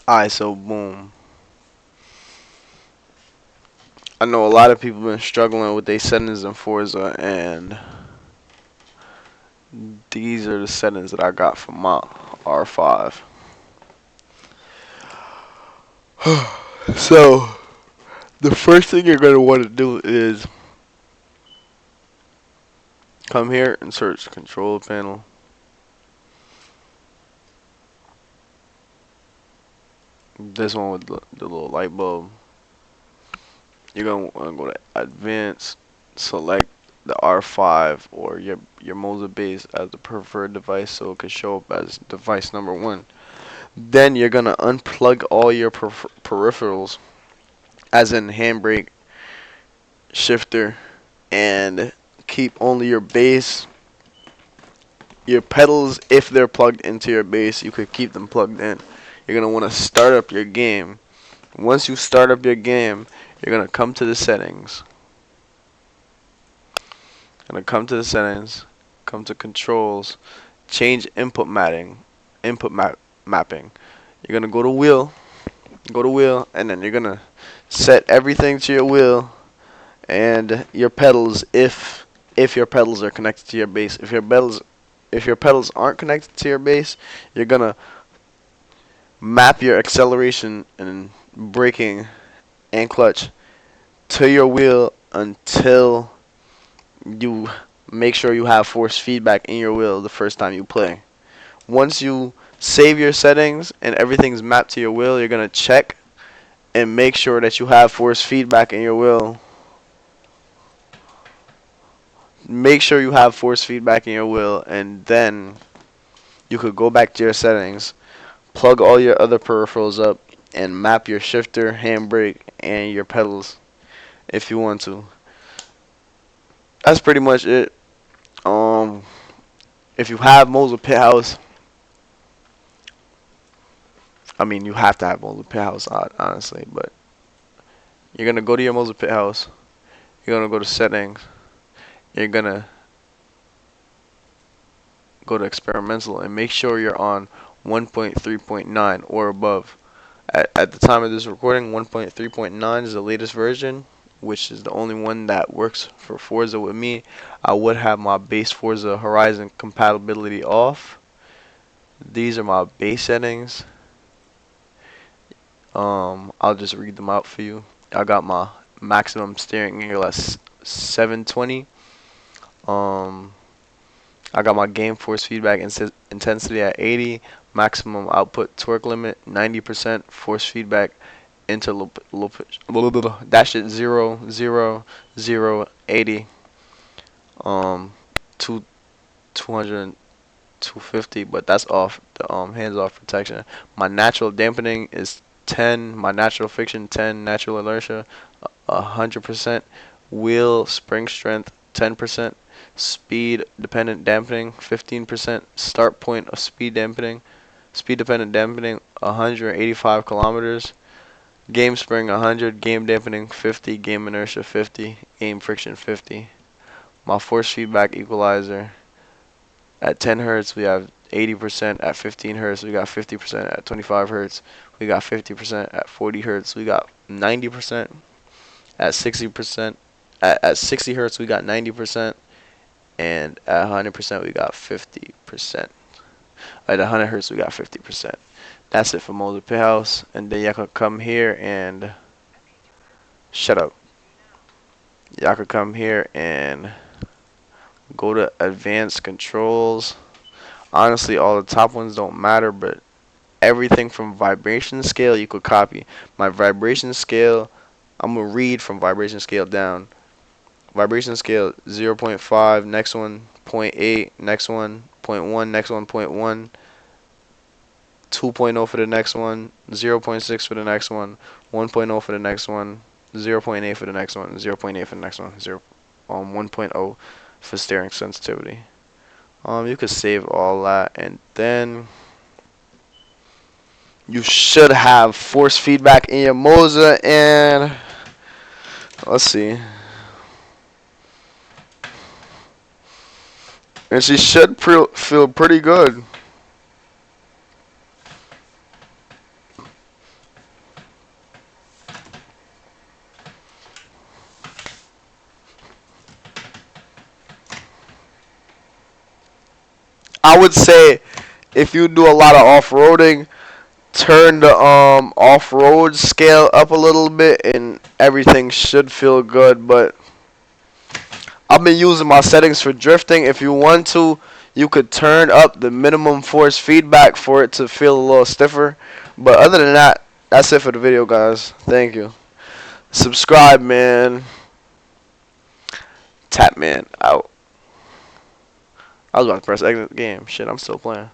Alright, so boom. I know a lot of people been struggling with their settings in Forza, and these are the settings that I got for my R5. So, the first thing you're going to want to do is come here and search control panel. This one with the little light bulb. You're going to want to go to advanced, select the R5 or your Moza base as the preferred device so it can show up as device number 1. Then you're going to unplug all your peripherals, as in handbrake, shifter, and keep only your base. Your pedals, if they're plugged into your base, you could keep them plugged in. You're going to want to start up your game. Once you start up your game, you're going to come to the settings. Going to come to the settings, come to controls, change mapping. You're going to go to wheel, and then you're going to set everything to your wheel and your pedals if your pedals are connected to your base. If your pedals aren't connected to your base, you're gonna map your acceleration and braking and clutch to your wheel until you make sure you have force feedback in your wheel the first time you play. Once you save your settings and everything's mapped to your wheel, you're gonna check and make sure that you have force feedback in your wheel. Make sure you have force feedback in your wheel, and then you could go back to your settings, plug all your other peripherals up, and map your shifter, handbrake, and your pedals if you want to. That's pretty much it. Um, if you have Moza Pit House, I mean you have to have Moza Pit House honestly, but you're gonna go to your Moza Pit House. You're gonna go to settings. You're gonna go to experimental and make sure you're on 1.3.9 or above. At the time of this recording, 1.3.9 is the latest version, which is the only one that works for Forza with me. I would have my base Forza Horizon compatibility off. These are my base settings. I'll just read them out for you. I got my maximum steering angle at 720. I got my game force feedback intensity at 80, maximum output torque limit 90%, force feedback that shit 0, 0, 0, 80, two 200 250, but that's off the hands off protection. My natural dampening is 10, my natural friction 10, natural inertia 100%, wheel spring strength 10%, speed dependent dampening 15%, start point of speed dependent dampening 185 kilometers, game spring 100, game dampening 50, game inertia 50, game friction 50. My force feedback equalizer at 10 hertz we have 80%, at 15 hertz we got 50%, at 25 hertz we got 50%, at 40 hertz we got 90%, at 60%, at 60 hertz we got 90%, and at 100% we got 50%. At 100 hertz we got 50%. That's it for Moza Pit House, and then y'all could come here and shut up. Y'all could come here and go to advanced controls. Honestly, all the top ones don't matter, but everything from vibration scale you could copy. My vibration scale, I'm gonna read from vibration scale down. Vibration scale 0.5, next one 0.8, next one 0.1, next one 0.1, 2.0 for the next one, 0.6 for the next one, 1.0 for the next one, 0.8 for the next one, 0.8 for the next one, 1.0 for steering sensitivity. You could save all that, and then you should have force feedback in your Moza, and let's see. And she should feel pretty good. I would say if you do a lot of off-roading, turn the off-road scale up a little bit, and everything should feel good. But I've been using my settings for drifting. If you want to, you could turn up the minimum force feedback for it to feel a little stiffer. But other than that, that's it for the video, guys. Thank you. Subscribe, man. Tap man out. I was about to press exit game. Shit, I'm still playing.